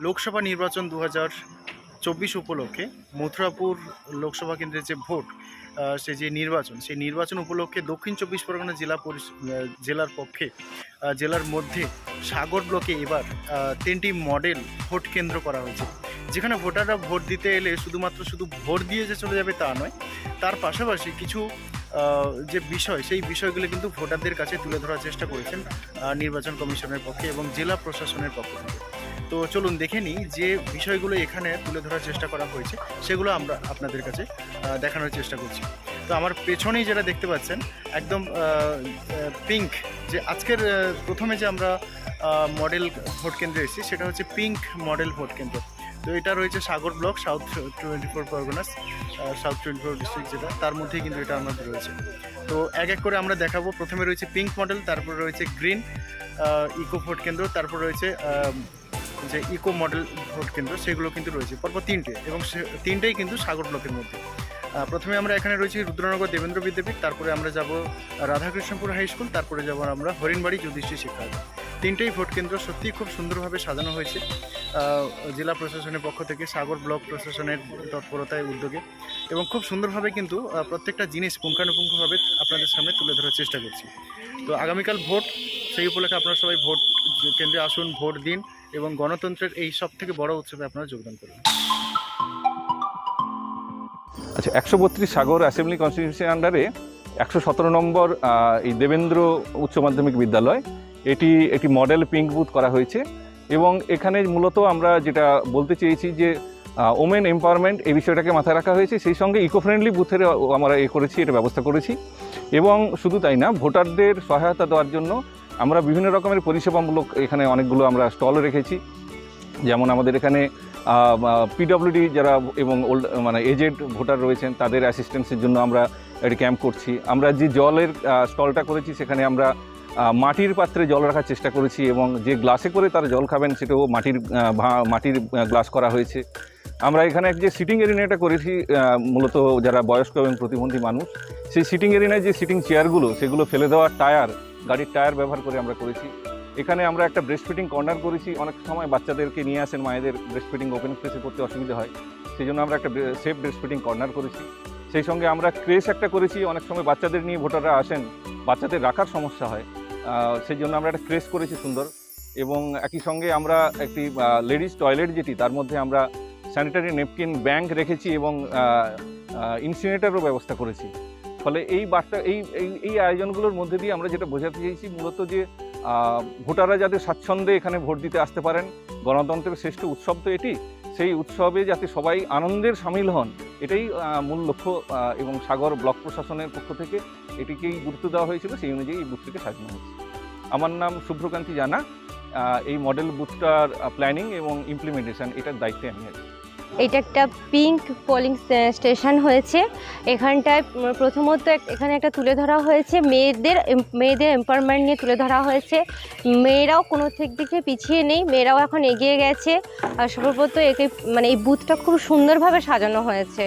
লোকসভা নির্বাচন 2024 উপলক্ষে মথুরাপুর লোকসভা কেন্দ্রের যে ভোট, সেই নির্বাচন উপলক্ষে দক্ষিণ 24 পরগনা জেলার পক্ষে জেলার মধ্যে সাগর ব্লকে এবার 3টি মডেল ভোট কেন্দ্র করা হয়েছে, যেখানে ভোটাররা ভোট দিতে এলে শুধু ভোট দিয়ে যে চলে যাবে তা নয়, তার পাশাপাশি কিছু যে বিষয়, সেই বিষয়গুলো কিন্তু ভোটারদের কাছে তুলে ধরার চেষ্টা করেছেন নির্বাচন কমিশনের পক্ষে এবং জেলা প্রশাসনের পক্ষ থেকে। তো চলুন দেখে নিই যে বিষয়গুলো এখানে তুলে ধরার চেষ্টা করা হয়েছে, সেগুলো আমরা আপনাদের কাছে দেখানোর চেষ্টা করছি। তো আমার পেছনেই যেটা দেখতে পাচ্ছেন একদম পিঙ্ক, যে আজকের প্রথমে যে আমরা মডেল ভোট কেন্দ্রে এসেছি সেটা হচ্ছে পিঙ্ক মডেল ভোট কেন্দ্র। তো এটা রয়েছে Sagar block, south 24 Parganas, south 24 district, যেটা তার মধ্যেই কিন্তু এটা আমাদের রয়েছে। তো এক এক করে আমরা দেখাবো। প্রথমে রয়েছে পিঙ্ক মডেল, তারপরে রয়েছে গ্রিন ইকো ভোট কেন্দ্র, তারপর রয়েছে যে ইকো মডেল ভোট কেন্দ্র, সেগুলো কিন্তু রয়েছে পরপর 3টে, এবং তিনটেই কিন্তু সাগর ব্লকের মধ্যে। প্রথমে আমরা এখানে রয়েছি রুদ্রনগর দেবেন্দ্র বিদ্যাপীঠ, তারপরে আমরা যাব রাধাকৃষ্ণপুর হাই স্কুল, তারপরে যাব আমরা হরিণবাড়ি যুধিষ্ঠির শিক্ষালয়। তিনটেই ভোট কেন্দ্র সত্যিই খুব সুন্দরভাবে সাজানো হয়েছে জেলা প্রশাসনের পক্ষ থেকে, সাগর ব্লক প্রশাসনের তৎপরতায় উদ্যোগে, এবং খুব সুন্দরভাবে কিন্তু প্রত্যেকটা জিনিস পুঙ্খানুপুঙ্খভাবে আপনাদের সামনে তুলে ধরার চেষ্টা করছি। তো আগামীকাল ভোট, সেই উপলক্ষে আপনারা সবাই ভোট কেন্দ্রে আসুন, ভোট দিন এবং গণতন্ত্রের এই সব থেকে বড় উৎসবে আপনারা যোগদান করুন। আচ্ছা, 132 সাগর অ্যাসেম্বলি কনস্টিটিউশন আন্ডারে 117 নম্বর এই দেবেন্দ্র উচ্চ মাধ্যমিক বিদ্যালয়, এটি মডেল পিঙ্ক বুথ করা হয়েছে। এবং এখানে মূলত আমরা যেটা বলতে চেয়েছি যে ওমেন এম্পাওয়ারমেন্ট, এই বিষয়টাকে মাথায় রাখা হয়েছে। সেই সঙ্গে ইকো ফ্রেন্ডলি বুথের আমরা করেছি, এটা ব্যবস্থা করেছি। এবং শুধু তাই না, ভোটারদের সহায়তা দেওয়ার জন্য আমরা বিভিন্ন রকমের পরিষেবামূলক এখানে অনেকগুলো আমরা স্টল রেখেছি। যেমন আমাদের এখানে পিডব্লিউডি যারা এবং এজেড ভোটার রয়েছেন, তাদের অ্যাসিস্ট্যান্সের জন্য আমরা একটি ক্যাম্প করছি। আমরা যে জলের স্টলটা করেছি, সেখানে আমরা মাটির পাত্রে জল রাখার চেষ্টা করেছি, এবং যে গ্লাসে করে তারা জল খাবেন সেটাও মাটির গ্লাস করা হয়েছে। আমরা এখানে যে সিটিং এরিনাটা করেছি, মূলত যারা বয়স্ক এবং প্রতিবন্ধী মানুষ, সেই সিটিং এরিনায় যে সিটিং চেয়ারগুলো, সেগুলো ফেলে দেওয়া গাড়ির টায়ার ব্যবহার করে আমরা করেছি। এখানে আমরা একটা ব্রেস্ট ফিডিং কর্নার করেছি। অনেক সময় বাচ্চাদেরকে নিয়ে আসেন, মায়েদের ব্রেস্ট ফিডিং ওপেন স্পেসে করতে অসুবিধা হয়, সেই জন্য আমরা একটা সেফ ব্রেস্ট ফিডিং কর্নার করেছি। সেই সঙ্গে আমরা ক্রেশ একটা করেছি। অনেক সময় বাচ্চাদের নিয়ে ভোটাররা আসেন, বাচ্চাদের রাখার সমস্যা হয়, সেই জন্য আমরা একটা ক্রেশ করেছি সুন্দর। এবং একই সঙ্গে আমরা একটি লেডিস টয়লেট, যেটি তার মধ্যে আমরা স্যানিটারি নেপকিন ব্যাংক রেখেছি এবং ইনসিনেটারও ব্যবস্থা করেছি। ফলে এই আয়োজনগুলোর মধ্যে দিয়ে আমরা যেটা বোঝাতে চেয়েছি, মূলত যে ভোটাররা যাতে স্বাচ্ছন্দ্যে এখানে ভোট দিতে আসতে পারেন, গণতন্ত্রের শ্রেষ্ঠ উৎসব তো এটি, সেই উৎসবে যাতে সবাই আনন্দের সামিল হন, এটাই মূল লক্ষ্য। এবং সাগর ব্লক প্রশাসনের পক্ষ থেকে এটিকেই গুরুত্ব দেওয়া হয়েছিল, সেই অনুযায়ী এই বুথটিকে সাজানো হয়েছে। আমার নাম শুভ্রকান্তি জানা। এই মডেল বুথটার প্ল্যানিং এবং ইমপ্লিমেন্টেশন, এটার দায়িত্বে আমি আছি। এটা একটা পিঙ্ক পোলিং স্টেশন হয়েছে। এখানটায় প্রথমত এখানে একটা তুলে ধরা হয়েছে মেয়েদের এম্পাওয়ারমেন্ট নিয়ে তুলে ধরা হয়েছে। মেয়েরাও কোনো দিক থেকে পিছিয়ে নেই, মেয়েরাও এখন এগিয়ে গেছে। আর সর্বপ্রথম এই বুথটা খুব সুন্দরভাবে সাজানো হয়েছে।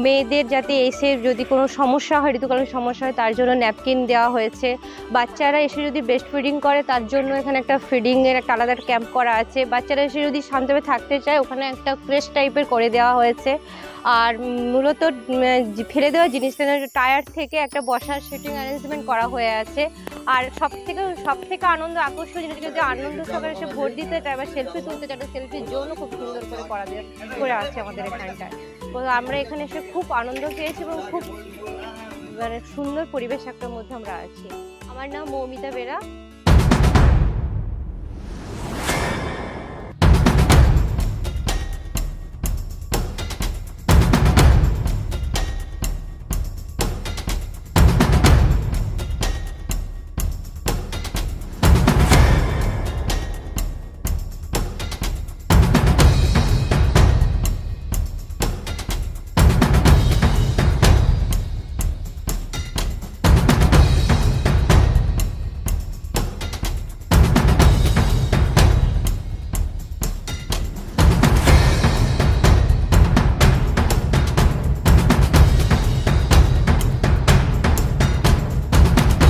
মেয়েদের যাতে এসে যদি কোনো সমস্যা হয়, ঋতুকালীন সমস্যা হয়, তার জন্য ন্যাপকিন দেওয়া হয়েছে। বাচ্চারা এসে যদি ব্রেস্ট ফিডিং করে, তার জন্য এখানে একটা ফিডিংয়ের একটা আলাদা ক্যাম্প করা আছে। বাচ্চারা এসে যদি শান্তভাবে থাকতে চায়, ওখানে একটা ক্রেশ টাইপের করে দেওয়া হয়েছে। আর মূলত ফেলে দেওয়া জিনিস টায়ার থেকে একটা বসার সিটিং অ্যারেঞ্জমেন্ট করা হয়ে আছে। আর সব থেকে আকর্ষণীয় জিনিস, যদি আনন্দ সহকারে এসে ভোট দিতে চায় বা সেলফি তুলতে চায়, সেলফির জন্য খুব সুন্দর করে আছে আমাদের এখানটায়। তো আমরা এখানে এসে খুব আনন্দ পেয়েছি এবং খুব সুন্দর পরিবেশ একটার মধ্যে আমরা আছি। আমার নাম মৌমিতা বেরা।